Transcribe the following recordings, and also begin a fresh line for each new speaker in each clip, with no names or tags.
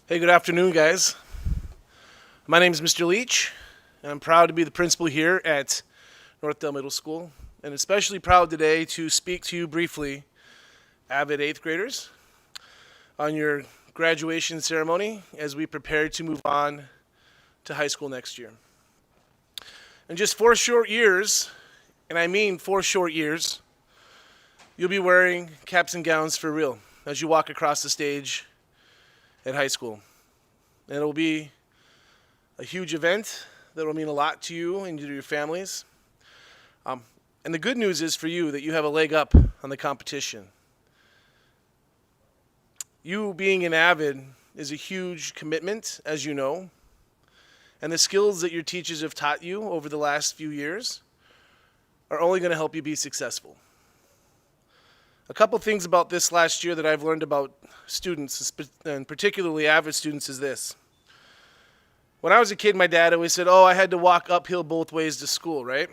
Hey, good afternoon, guys. My name is Mr. Leach, and I'm proud to be the principal here at Northdale Middle School, and especially proud today to speak to you briefly, AVID 8th graders, on your graduation ceremony as we prepare to move on to high school next year. In just 4 short years, and I mean 4 short years, you'll be wearing caps and gowns for real as you walk across the stage at high school. And it'll be a huge event that will mean a lot to you and to your families. And the good news is for you that you have a leg up on the competition. You being an AVID is a huge commitment, as you know. And the skills that your teachers have taught you over the last few years are only going to help you be successful. A couple things about this last year that I've learned about students, and particularly AVID students, is this. When I was a kid, my dad always said, I had to walk uphill both ways to school, right?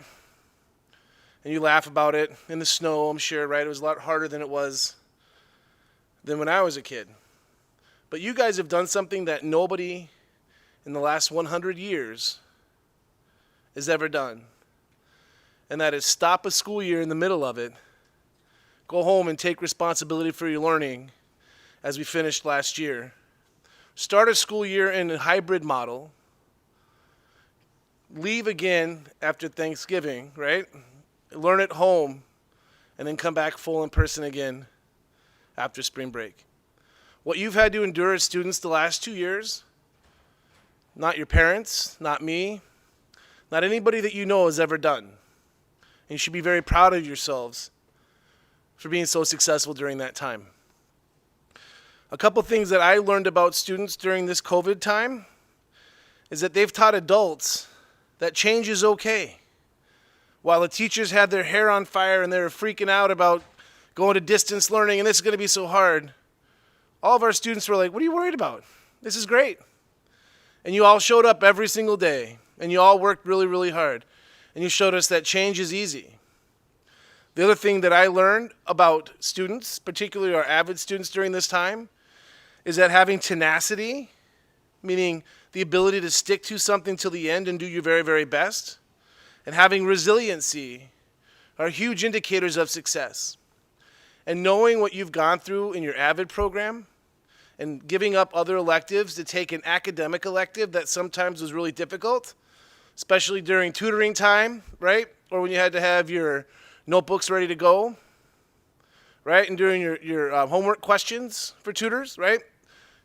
And you laugh about it in the snow, I'm sure, right? It was a lot harder than it was than when I was a kid. But you guys have done something that nobody in the last 100 years has ever done. And that is stop a school year in the middle of it, go home and take responsibility for your learning as we finished last year. Start a school year in a hybrid model. Leave again after Thanksgiving, right? Learn at home, and then come back full in person again after spring break. What you've had to endure as students the last 2 years, not your parents, not me, not anybody that you know has ever done. And you should be very proud of yourselves for being so successful during that time. A couple things that I learned about students during this COVID time is that they've taught adults that change is okay. While the teachers had their hair on fire and they were freaking out about going to distance learning and this is going to be so hard, all of our students were like, what are you worried about? This is great. And you all showed up every single day, and you all worked really, really hard. And you showed us that change is easy. The other thing that I learned about students, particularly our AVID students during this time, is that having tenacity, meaning the ability to stick to something till the end and do your very, very best, and having resiliency are huge indicators of success. And knowing what you've gone through in your AVID program and giving up other electives to take an academic elective that sometimes was really difficult, especially during tutoring time, right? Or when you had to have your notebooks ready to go, right? And during your homework questions for tutors, right?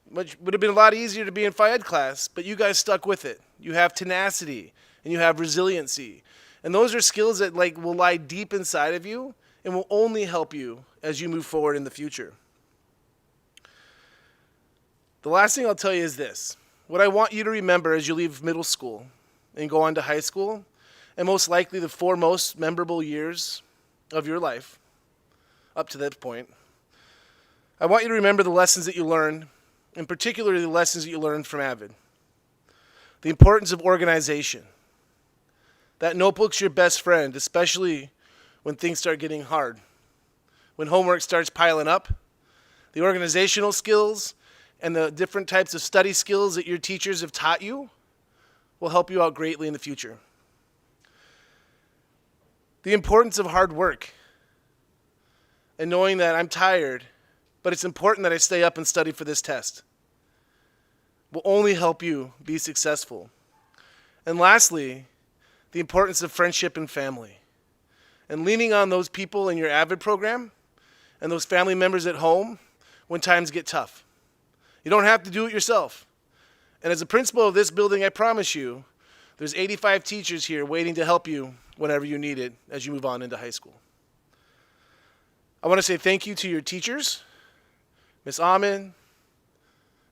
Which would have been a lot easier to be in Phi Ed class, but you guys stuck with it. You have tenacity and you have resiliency. And those are skills that will lie deep inside of you and will only help you as you move forward in the future. The last thing I'll tell you is this. What I want you to remember as you leave middle school and go on to high school, and most likely the 4 most memorable years of your life up to that point, I want you to remember the lessons that you learned, and particularly the lessons that you learned from AVID. The importance of organization. That notebook's your best friend, especially when things start getting hard. When homework starts piling up, the organizational skills and the different types of study skills that your teachers have taught you will help you out greatly in the future. The importance of hard work and knowing that I'm tired, but it's important that I stay up and study for this test will only help you be successful. And lastly, the importance of friendship and family. And leaning on those people in your AVID program and those family members at home when times get tough. You don't have to do it yourself. And as a principal of this building, I promise you, there's 85 teachers here waiting to help you whenever you need it as you move on into high school. I want to say thank you to your teachers, Miss Ahmed,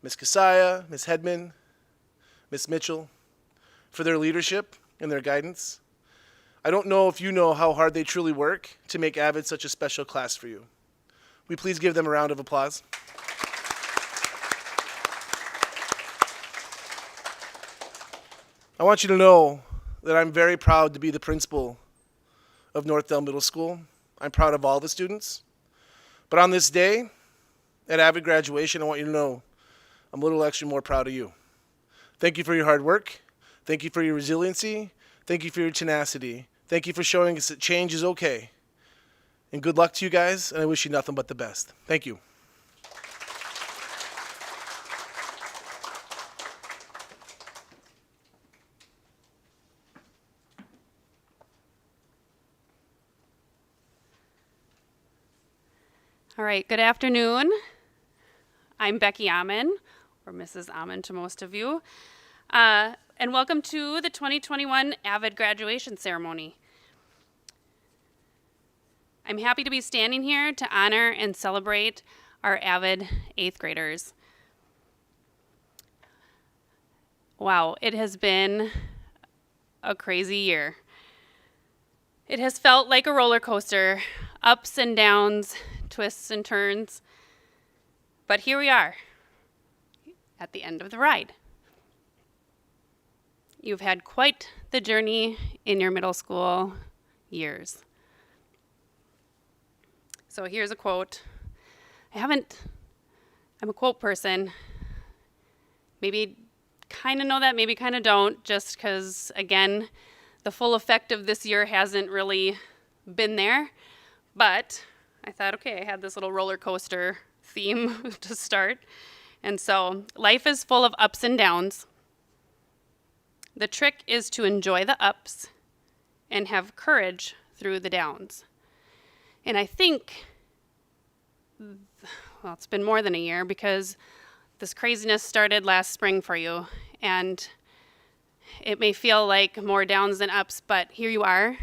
Miss Kasaya, Miss Hedman, Miss Mitchell, for their leadership and their guidance. I don't know if you know how hard they truly work to make AVID such a special class for you. Will you please give them a round of applause? I want you to know that I'm very proud to be the principal of Northdale Middle School. I'm proud of all the students. But on this day, at AVID Graduation, I want you to know I'm a little extra more proud of you. Thank you for your hard work. Thank you for your resiliency. Thank you for your tenacity. Thank you for showing us that change is okay. And good luck to you guys, and I wish you nothing but the best. Thank you.
All right, good afternoon. I'm Becky Amon, or Mrs. Amon to most of you, and welcome to the 2021 AVID Graduation Ceremony. I'm happy to be standing here to honor and celebrate our AVID 8th graders. Wow, it has been a crazy year. It has felt like a roller coaster, ups and downs, twists and turns. But here we are, at the end of the ride. You've had quite the journey in your middle school years. So here's a quote. I'm a quote person. Maybe kind of know that, maybe kind of don't, just because, again, the full effect of this year hasn't really been there. But I thought, okay, I had this little roller coaster theme to start. And so life is full of ups and downs. The trick is to enjoy the ups and have courage through the downs. And I think, well, it's been more than a year because this craziness started last spring for you. And it may feel like more downs than ups, but here you are.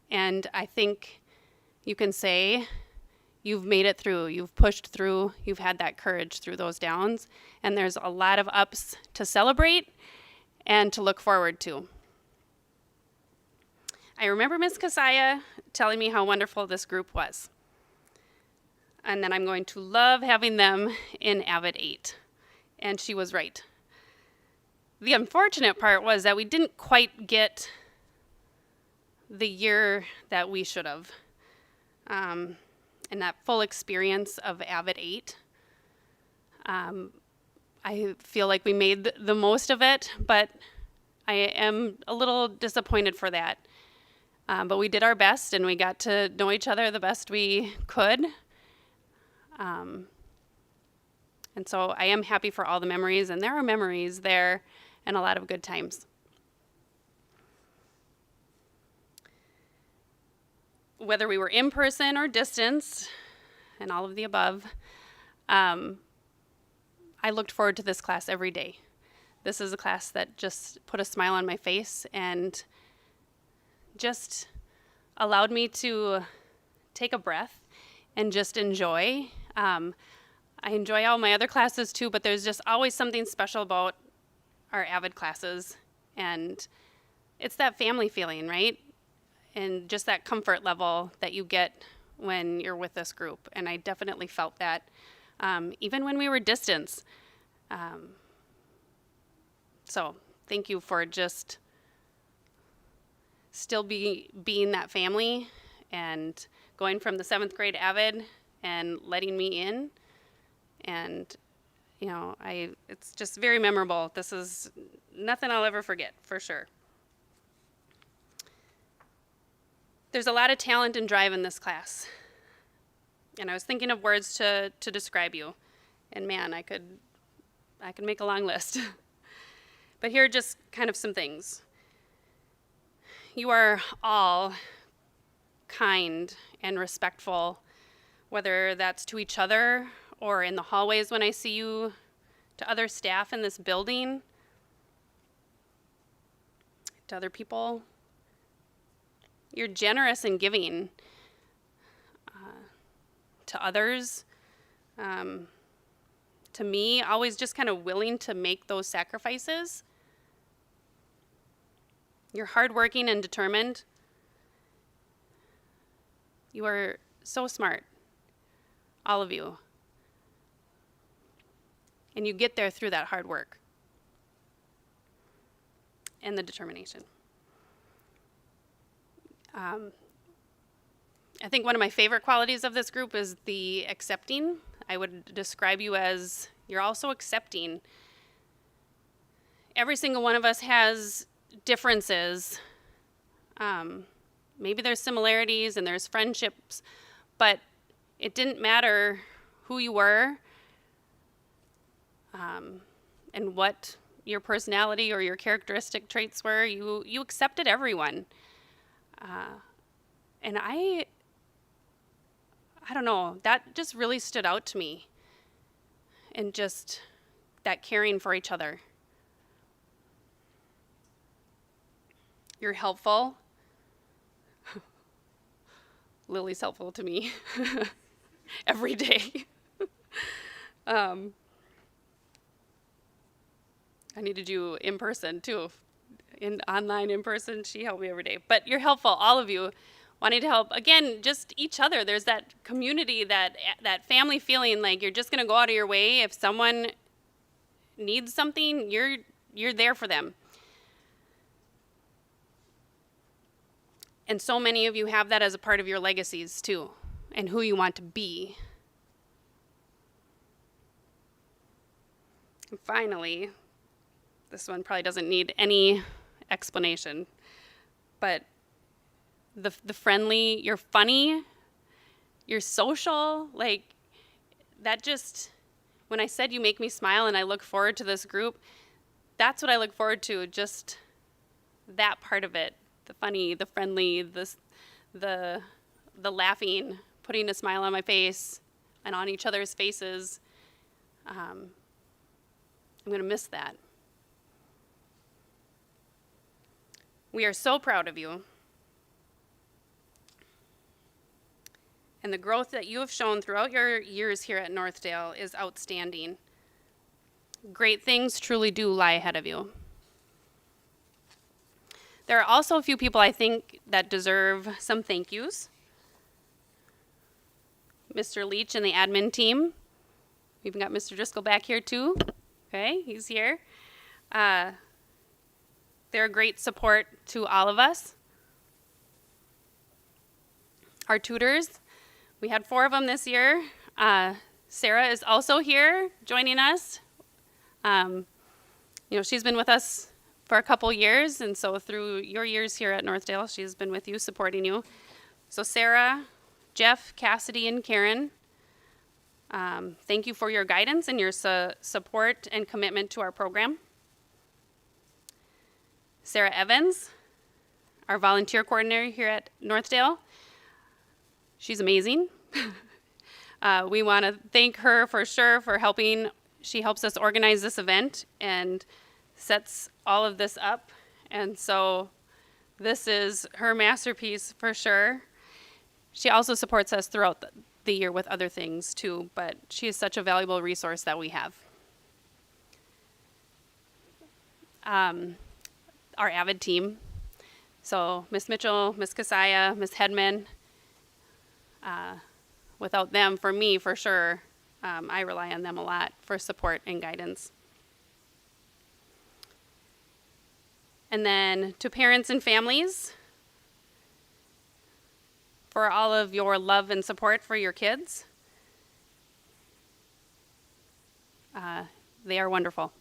And I think you can say you've made it through, you've pushed through, you've had that courage through those downs, and there's a lot of ups to celebrate and to look forward to. I remember Ms. Kasaya telling me how wonderful this group was, and that I'm going to love having them in AVID 8, and she was right. The unfortunate part was that we didn't quite get the year that we should have. And that full experience of AVID 8. I feel like we made the most of it, but I am a little disappointed for that. But we did our best, and we got to know each other the best we could. And so I am happy for all the memories, and there are memories there and a lot of good times. Whether we were in person or distance, and all of the above, I looked forward to this class every day. This is a class that just put a smile on my face and just allowed me to take a breath and just enjoy. I enjoy all my other classes too, but there's just always something special about our AVID classes, and it's that family feeling, right? And just that comfort level that you get when you're with this group. And I definitely felt that even when we were distance. So thank you for just still being that family and going from the 7th grade AVID and letting me in. And, you know, it's just very memorable. This is nothing I'll ever forget, for sure. There's a lot of talent and drive in this class. And I was thinking of words to describe you. And man, I could make a long list. But here are just kind of some things. You are all kind and respectful, whether that's to each other or in the hallways when I see you, to other staff in this building, to other people. You're generous and giving to others, to me, always just kind of willing to make those sacrifices. You're hardworking and determined. You are so smart, all of you. And you get there through that hard work and the determination. I think one of my favorite qualities of this group is the accepting. I would describe you as You're also accepting. Every single one of us has differences. Maybe there's similarities and there's friendships, but it didn't matter who you were and what your personality or your characteristic traits were. You accepted everyone. And I don't know, that just really stood out to me. And just that caring for each other. You're helpful. Lily's helpful to me every day. I need to do in person too. Online in person, she helped me every day. But you're helpful, all of you, wanting to help. Again, just each other. There's that community, that family feeling like you're just going to go out of your way. If someone needs something, you're there for them. And so many of you have that as a part of your legacies too, and who you want to be. And finally, this one probably doesn't need any explanation, but the friendly, you're funny, you're social, like that just, when I said you make me smile and I look forward to this group, that's what I look forward to, just that part of it. The funny, the friendly, the laughing, putting a smile on my face and on each other's faces. I'm going to miss that. We are so proud of you. And the growth that you have shown throughout your years here at Northdale is outstanding. Great things truly do lie ahead of you. There are also a few people I think that deserve some thank yous. Mr. Leach and the admin team. We've got Mr. Driscoll back here too. Okay, he's here. They're a great support to all of us. Our tutors, we had 4 of them this year. Sarah is also here joining us. She's been with us for a couple years, and so through your years here at Northdale, she's been with you, supporting you. So Sarah, Jeff, Cassidy, and Karen, thank you for your guidance and your support and commitment to our program. Sarah Evans, our volunteer coordinator here at Northdale, she's amazing. We want to thank her for sure for helping. She helps us organize this event and sets all of this up, and so this is her masterpiece for sure. She also supports us throughout the year with other things too, but she is such a valuable resource that we have. Our AVID team, so Miss Mitchell, Miss Kasaya, Miss Hedman, without them, for me, for sure, I rely on them a lot for support and guidance. And then to parents and families, for all of your love and support for your kids. They are wonderful.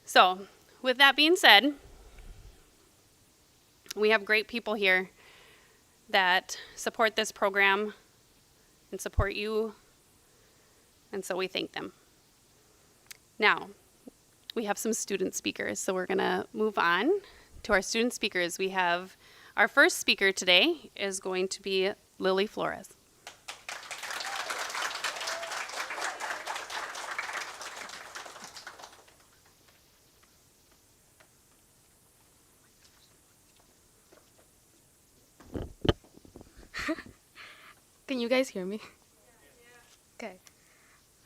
So, with that being said, we have great people here that support this program and support you, and so we thank them. Now, we have some student speakers, so we're going to move on to our student speakers. We have our first speaker today is going to be Lily Flores.
Can you guys hear me? Okay.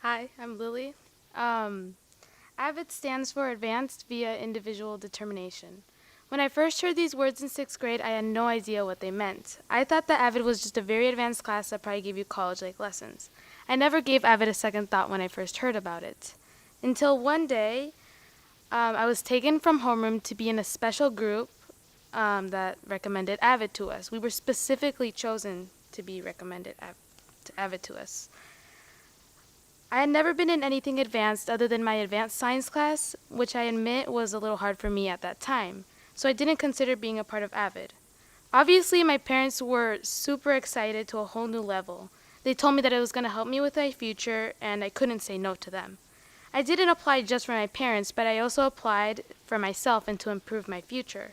Hi, I'm Lily. AVID stands for Advanced Via Individual Determination. When I first heard these words in 6th grade, I had no idea what they meant. I thought that AVID was just a very advanced class that probably gave you college-like lessons. I never gave AVID a second thought when I first heard about it. Until one day, I was taken from homeroom to be in a special group that recommended AVID to us. We were specifically chosen to be recommended AVID to us. I had never been in anything advanced other than my advanced science class, which I admit was a little hard for me at that time, so I didn't consider being a part of AVID. Obviously, my parents were super excited to a whole new level. They told me that it was going to help me with my future, and I couldn't say no to them. I didn't apply just for my parents, but I also applied for myself and to improve my future.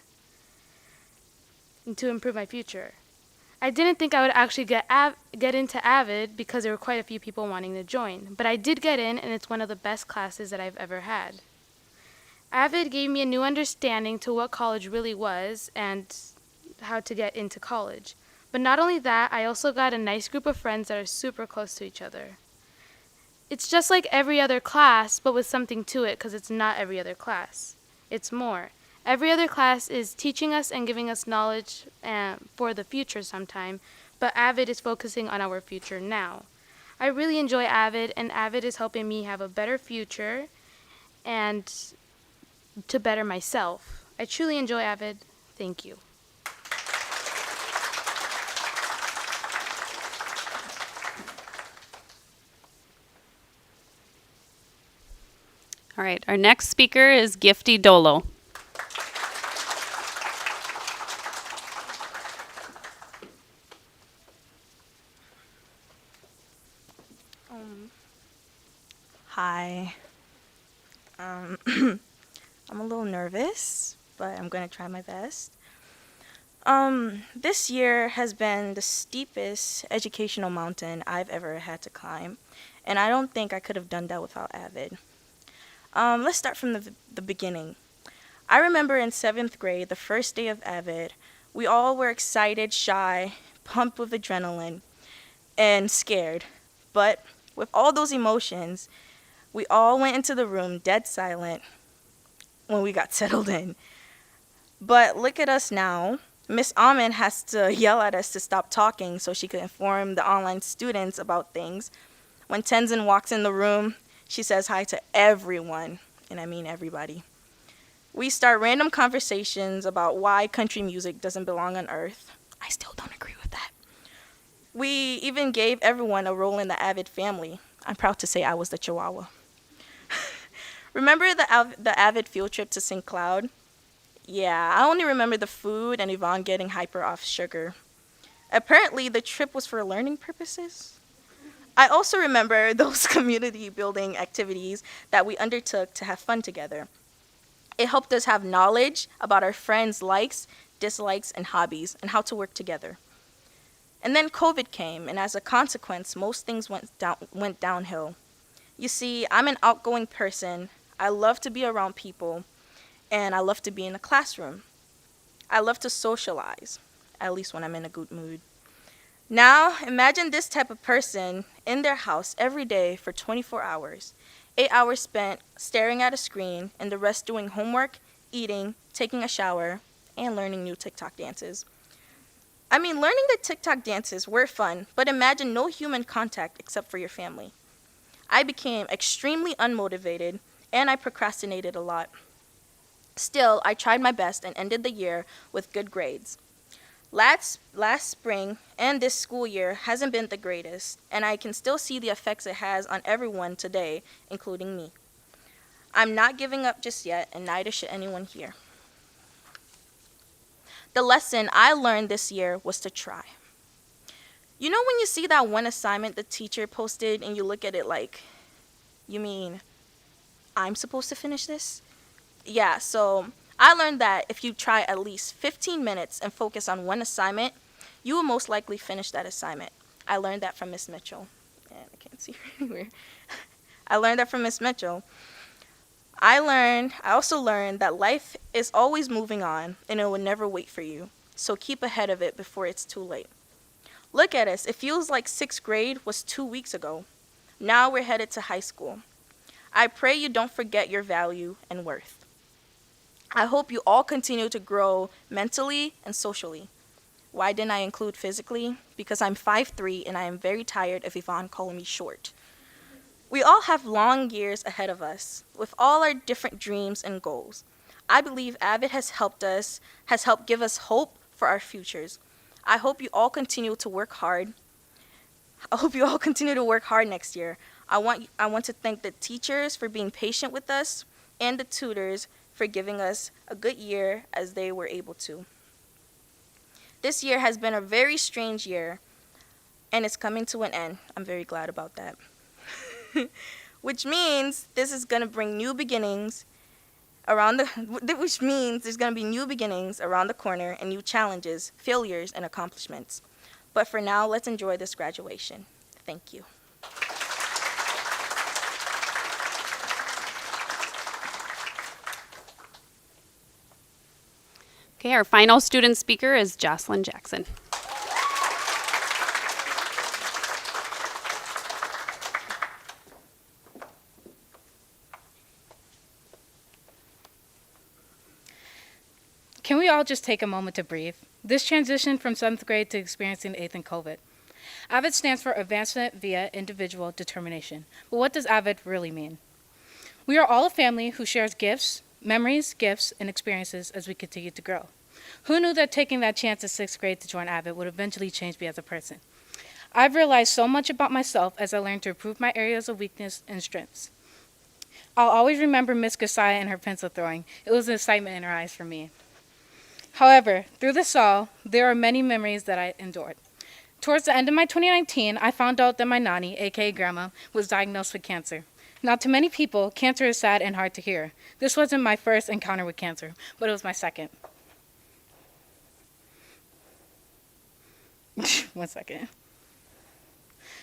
I didn't think I would actually get into AVID because there were quite a few people wanting to join, but I did get in, and it's one of the best classes that I've ever had. AVID gave me a new understanding to what college really was and how to get into college. But not only that, I also got a nice group of friends that are super close to each other. It's just like every other class, but with something to it, because it's not every other class. It's more. Every other class is teaching us and giving us knowledge for the future sometime, but AVID is focusing on our future now. I really enjoy AVID, and AVID is helping me have a better future and to better myself. I truly enjoy AVID. Thank you.
All right, our next speaker is Gifty Dolo.
Hi. I'm a little nervous, but I'm going to try my best. This year has been the steepest educational mountain I've ever had to climb, and I don't think I could have done that without AVID. Let's start from the beginning. I remember in 7th grade, the first day of AVID, we all were excited, shy, pumped with adrenaline, and scared. But with all those emotions, we all went into the room dead silent when we got settled in. But look at us now. Miss Amin has to yell at us to stop talking so she could inform the online students about things. When Tenzin walks in the room, she says hi to everyone, and I mean everybody. We start random conversations about why country music doesn't belong on Earth. I still don't agree with that. We even gave everyone a role in the AVID family. I'm proud to say I was the Chihuahua. Remember the AVID field trip to St. Cloud? Yeah, I only remember the food and Yvonne getting hyper off sugar. Apparently, the trip was for learning purposes. I also remember those community building activities that we undertook to have fun together. It helped us have knowledge about our friends' likes, dislikes, and hobbies, and how to work together. And then COVID came, and as a consequence, most things went downhill. You see, I'm an outgoing person. I love to be around people, and I love to be in a classroom. I love to socialize, at least when I'm in a good mood. Now, imagine this type of person in their house every day for 24 hours. 8 hours spent staring at a screen, and the rest doing homework, eating, taking a shower, and learning new TikTok dances. I mean, learning the TikTok dances were fun, but imagine no human contact except for your family. I became extremely unmotivated, and I procrastinated a lot. Still, I tried my best and ended the year with good grades. Last spring and this school year hasn't been the greatest, and I can still see the effects it has on everyone today, including me. I'm not giving up just yet, and neither should anyone here. The lesson I learned this year was to try. You know when you see that one assignment the teacher posted and you look at it like, you mean, I'm supposed to finish this? Yeah, so I learned that if you try at least 15 minutes and focus on one assignment, you will most likely finish that assignment. I learned that from Miss Mitchell. And I can't see her anywhere. I learned that from Miss Mitchell. I also learned that life is always moving on and it will never wait for you. So keep ahead of it before it's too late. Look at us. It feels like 6th grade was 2 weeks ago. Now we're headed to high school. I pray you don't forget your value and worth. I hope you all continue to grow mentally and socially. Why didn't I include physically? Because I'm 5'3" and I am very tired of Yvonne calling me short. We all have long years ahead of us, with all our different dreams and goals. I believe AVID has helped give us hope for our futures. I hope you all continue to work hard. I hope you all continue to work hard next year. I want to thank the teachers for being patient with us and the tutors for giving us a good year as they were able to. This year has been a very strange year, and it's coming to an end. I'm very glad about that. Which means this is going to bring new beginnings which means there's going to be new beginnings around the corner and new challenges, failures, and accomplishments. But for now, let's enjoy this graduation. Thank you.
Okay, our final student speaker is Jocelyn Jackson.
Can we all just take a moment to breathe? This transition from 7th grade to experiencing 8th in COVID. AVID stands for Advancement via Individual Determination. But what does AVID really mean? We are all a family who shares gifts, memories, gifts, and experiences as we continue to grow. Who knew that taking that chance in 6th grade to join AVID would eventually change me as a person? I've realized so much about myself as I learned to improve my areas of weakness and strengths. I'll always remember Miss Gasaya and her pencil throwing. It was an excitement in her eyes for me. However, through this all, there are many memories that I endured. Towards the end of my 2019, I found out that my nanny, aka grandma, was diagnosed with cancer. Now, to many people, cancer is sad and hard to hear. This wasn't my first encounter with cancer, but it was my second. 1 second.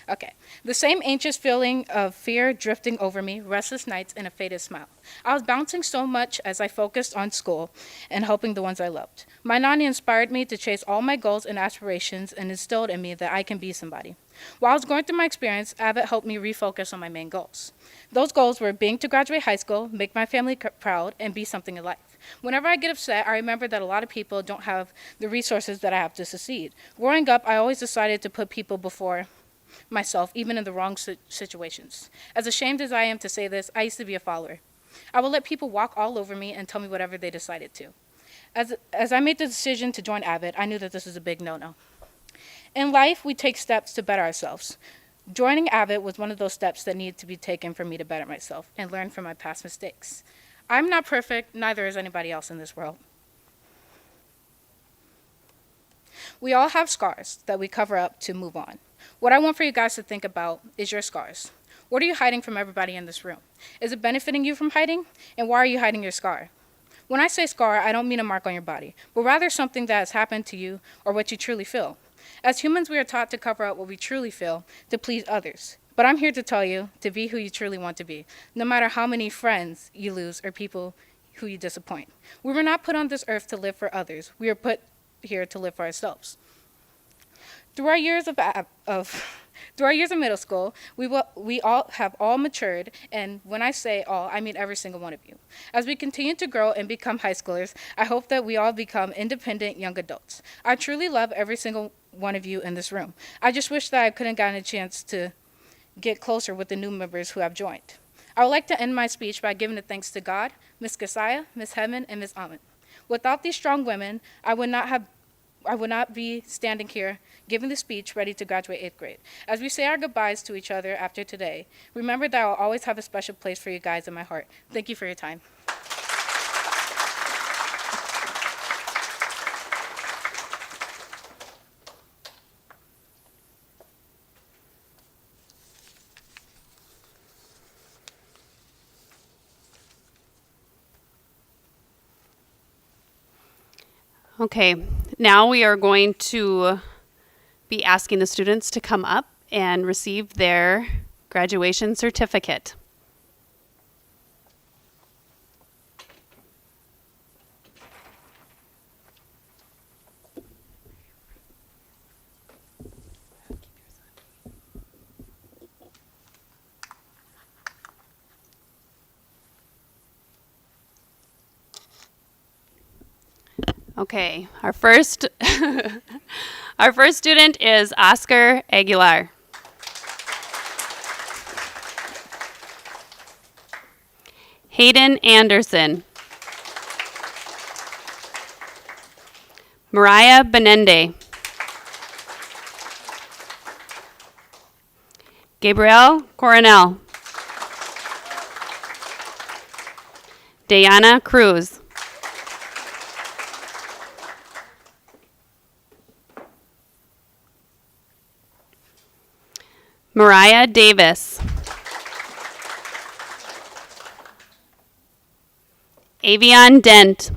Okay. The same anxious feeling of fear drifting over me, restless nights, and a faded smile. I was bouncing so much as I focused on school and helping the ones I loved. My nanny inspired me to chase all my goals and aspirations and instilled in me that I can be somebody. While I was going through my experience, AVID helped me refocus on my main goals. Those goals were being to graduate high school, make my family proud, and be something in life. Whenever I get upset, I remember that a lot of people don't have the resources that I have to succeed. Growing up, I always decided to put people before myself, even in the wrong situations. As ashamed as I am to say this, I used to be a follower. I would let people walk all over me and tell me whatever they decided to. As I made the decision to join AVID, I knew that this was a big no-no. In life, we take steps to better ourselves. Joining AVID was one of those steps that needed to be taken for me to better myself and learn from my past mistakes. I'm not perfect, neither is anybody else in this world. We all have scars that we cover up to move on. What I want for you guys to think about is your scars. What are you hiding from everybody in this room? Is it benefiting you from hiding? And why are you hiding your scar? When I say scar, I don't mean a mark on your body, but rather something that has happened to you or what you truly feel. As humans, we are taught to cover up what we truly feel to please others. But I'm here to tell you to be who you truly want to be, no matter how many friends you lose or people who you disappoint. We were not put on this earth to live for others. We are put here to live for ourselves. Through our years of middle school, we all have matured, and when I say all, I mean every single one of you. As we continue to grow and become high schoolers, I hope that we all become independent young adults. I truly love every single one of you in this room. I just wish that I could have gotten a chance to get closer with the new members who have joined. I would like to end my speech by giving the thanks to God, Ms. Gasaya, Ms. Hedman, and Ms. Ahmed. Without these strong women, I would not be standing here giving the speech ready to graduate 8th grade. As we say our goodbyes to each other after today, remember that I will always have a special place for you guys in my heart. Thank you for your time.
Okay, now we are going to be asking the students to come up and receive their graduation certificate. Okay, our first our first student is Oscar Aguilar. Hayden Anderson. Mariah Benende. Gabrielle Coronel. Diana Cruz. Mariah Davis. Avion Dent.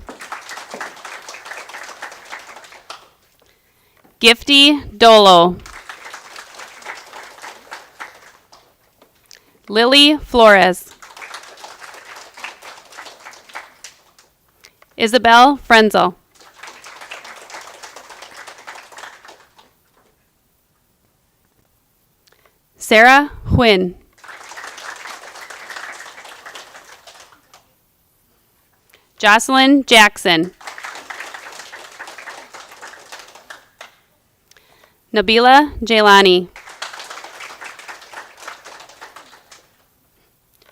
Gifty Dolo. Lily Flores. Isabel Frenzel. Sarah Huynh. Jocelyn Jackson. Nabila Jailani.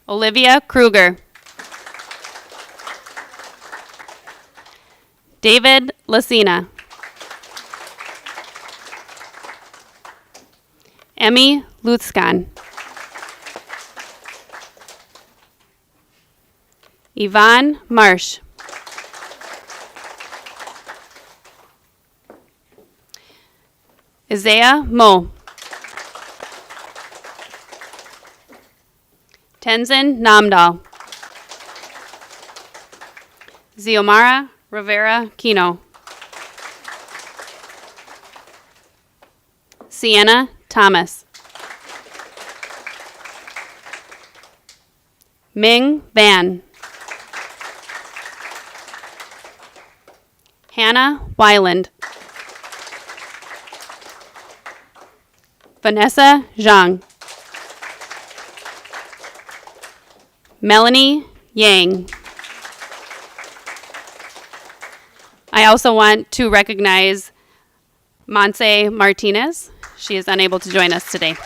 Olivia Kruger. David Lucina. Emmy Lutzkan. Yvonne Marsh. Isaiah Mo. Tenzin Namdal. Xiomara Rivera Kino. Sienna Thomas. Ming Van. Hannah Weiland. Vanessa Zhang. Melanie Yang. I also want to recognize Monse Martinez. She is unable to join us today.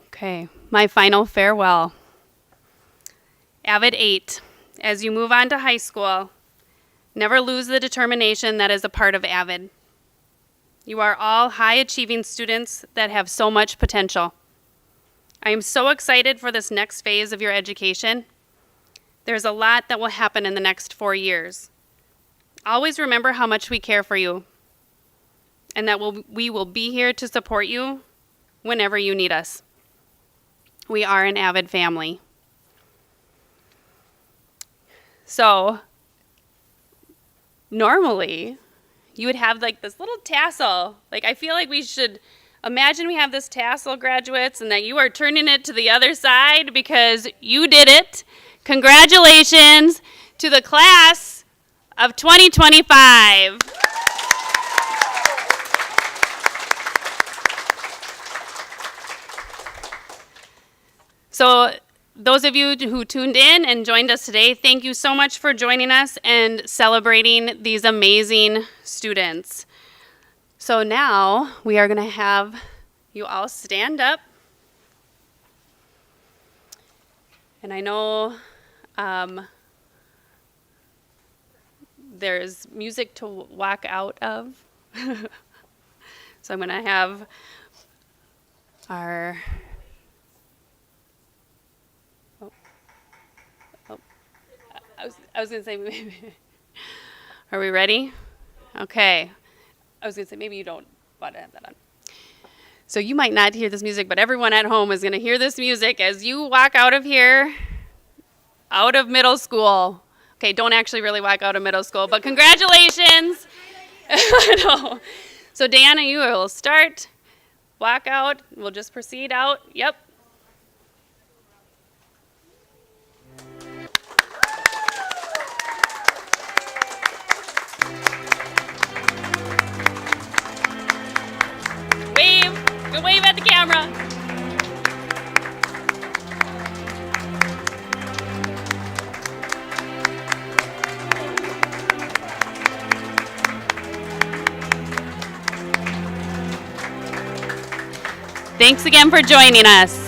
Okay, my final farewell. AVID 8, as you move on to high school, never lose the determination that is a part of AVID. You are all high-achieving students that have so much potential. I am so excited for this next phase of your education. There's a lot that will happen in the next 4 years. Always remember how much we care for you and that we will be here to support you whenever you need us. We are an AVID family. So, normally, you would have like this little tassel. Like, I feel like we should imagine we have this tassel, graduates, and that you are turning it to the other side because you did it. Congratulations to the class of 2025. So, those of you who tuned in and joined us today, thank you so much for joining us and celebrating these amazing students. So now we are going to have you all stand up. And I know there's music to walk out of. So I'm going to have our... I was going to say, maybe, are we ready? Okay. I was going to say, maybe you don't want to have that on. So you might not hear this music, but everyone at home is going to hear this music as you walk out of here, out of middle school. Okay, don't actually really walk out of middle school, but congratulations. No. So Diana, you will start, walk out. We'll just proceed out. Yep. Wave at the camera. Thanks again for joining us.